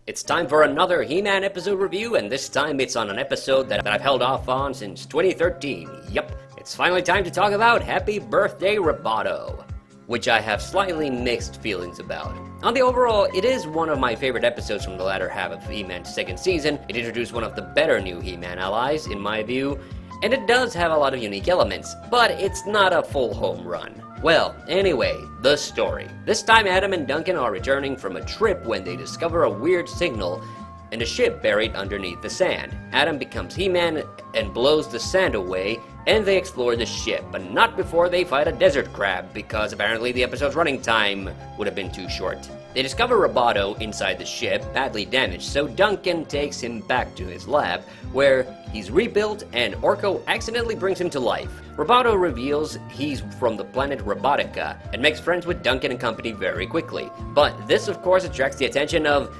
It's time for another He-Man episode review, and this time it's on an episode that I've held off on since 2013. Yup, it's finally time to talk about Happy Birthday Roboto, which I have slightly mixed feelings about. On the overall, it is one of my favorite episodes from the latter half of He-Man's second season. It introduced one of the better new He-Man allies, in my view, and it does have a lot of unique elements, but it's not a full home run. Well, anyway, the story. This time Adam and Duncan are returning from a trip when they discover a weird signal and a ship buried underneath the sand. Adam becomes He-Man and blows the sand away, and they explore the ship, but not before they fight a desert crab, because apparently the episode's running time would have been too short. They discover Roboto inside the ship, badly damaged, so Duncan takes him back to his lab, where he's rebuilt and Orko accidentally brings him to life. Roboto reveals he's from the planet Robotica and makes friends with Duncan and company very quickly. But this of course attracts the attention of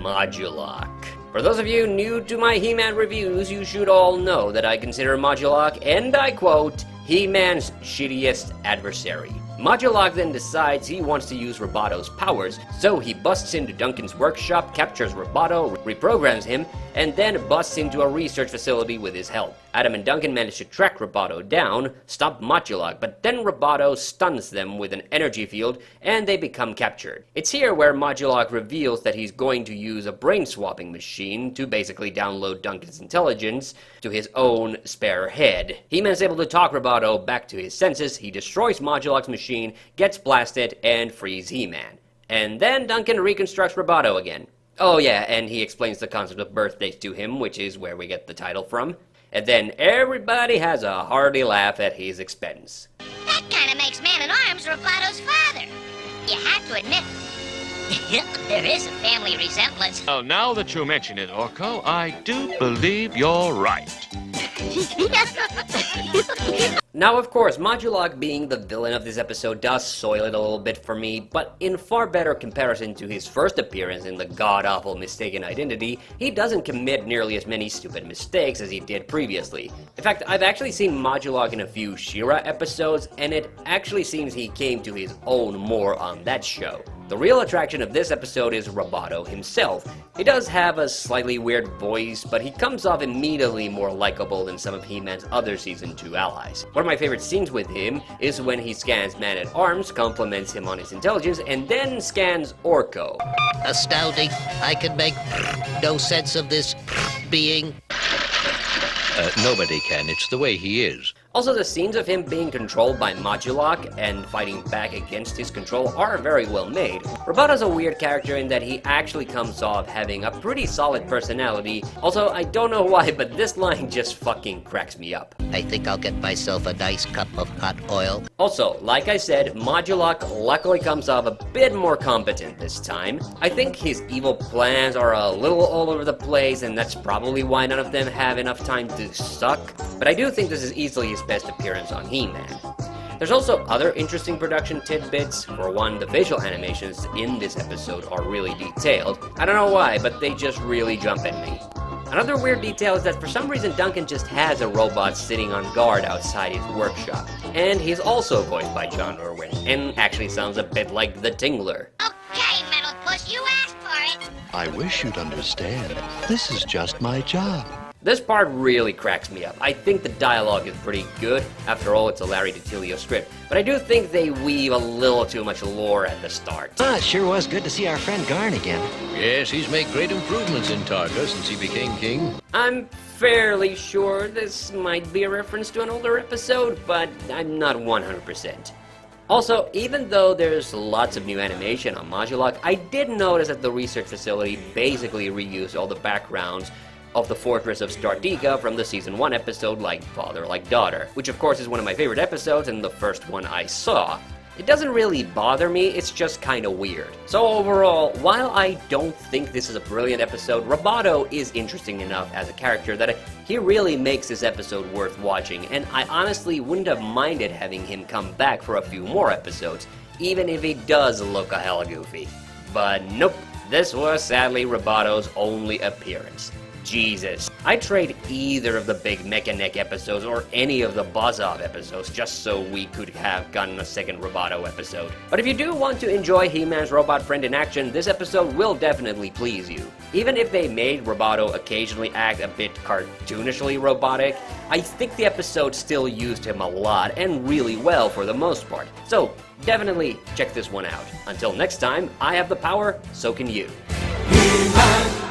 Modulok. For those of you new to my He-Man reviews, you should all know that I consider Modulok, and I quote, He-Man's shittiest adversary. Modulok then decides he wants to use Roboto's powers, so he busts into Duncan's workshop, captures Roboto, reprograms him, and then busts into a research facility with his help. Adam and Duncan manage to track Roboto down, stop Modulok, but then Roboto stuns them with an energy field, and they become captured. It's here where Modulok reveals that he's going to use a brain-swapping machine to basically download Duncan's intelligence to his own spare head. He-Man's able to talk Roboto back to his senses, he destroys Modulok's machine, gets blasted, and frees He-Man. And then Duncan reconstructs Roboto again. Oh yeah, and he explains the concept of birthdays to him, which is where we get the title from. And then everybody has a hearty laugh at his expense. That kind of makes Man-at-Arms Roboto's father. You have to admit, there is a family resemblance. Well, now that you mention it, Orko, I do believe you're right. Now, of course, Modulok being the villain of this episode does soil it a little bit for me, but in far better comparison to his first appearance in the god-awful Mistaken Identity, he doesn't commit nearly as many stupid mistakes as he did previously. In fact, I've actually seen Modulok in a few She-Ra episodes, and it actually seems he came to his own more on that show. The real attraction of this episode is Roboto himself. He does have a slightly weird voice, but he comes off immediately more likable than some of He-Man's other Season 2 allies. One of my favorite scenes with him is when he scans Man-at-Arms, compliments him on his intelligence, and then scans Orko. Astounding. I can make no sense of this being. Nobody can. It's the way he is. Also, the scenes of him being controlled by Modulok and fighting back against his control are very well made. Roboto's a weird character in that he actually comes off having a pretty solid personality. Also, I don't know why, but this line just fucking cracks me up. I think I'll get myself a nice cup of hot oil. Also, like I said, Modulok luckily comes off a bit more competent this time. I think his evil plans are a little all over the place, and that's probably why none of them have enough time to suck, but I do think this is easily his best appearance on He-Man. There's also other interesting production tidbits. For one, the facial animations in this episode are really detailed. I don't know why, but they just really jump at me. Another weird detail is that for some reason Duncan just has a robot sitting on guard outside his workshop. And he's also voiced by John Irwin, and actually sounds a bit like the Tingler. Okay, Metal Puss, you asked for it. I wish you'd understand. This is just my job. This part really cracks me up. I think the dialogue is pretty good. After all, it's a Larry DiTilio script. But I do think they weave a little too much lore at the start. It sure was good to see our friend Garn again. Yes, he's made great improvements in Tarka since he became king. I'm fairly sure this might be a reference to an older episode, but I'm not 100%. Also, even though there's lots of new animation on Modulok, I did notice that the research facility basically reused all the backgrounds of the Fortress of Stardiga from the Season 1 episode Like Father, Like Daughter, which of course is one of my favorite episodes and the first one I saw. It doesn't really bother me, it's just kinda weird. So overall, while I don't think this is a brilliant episode, Roboto is interesting enough as a character that he really makes this episode worth watching, and I honestly wouldn't have minded having him come back for a few more episodes, even if he does look a hella goofy. But nope, this was sadly Roboto's only appearance. Jesus. I'd trade either of the big Mechanic episodes or any of the Buzz-Off episodes just so we could have gotten a second Roboto episode. But if you do want to enjoy He-Man's robot friend in action, this episode will definitely please you. Even if they made Roboto occasionally act a bit cartoonishly robotic, I think the episode still used him a lot and really well for the most part. So definitely check this one out. Until next time, I have the power, so can you. He-Man.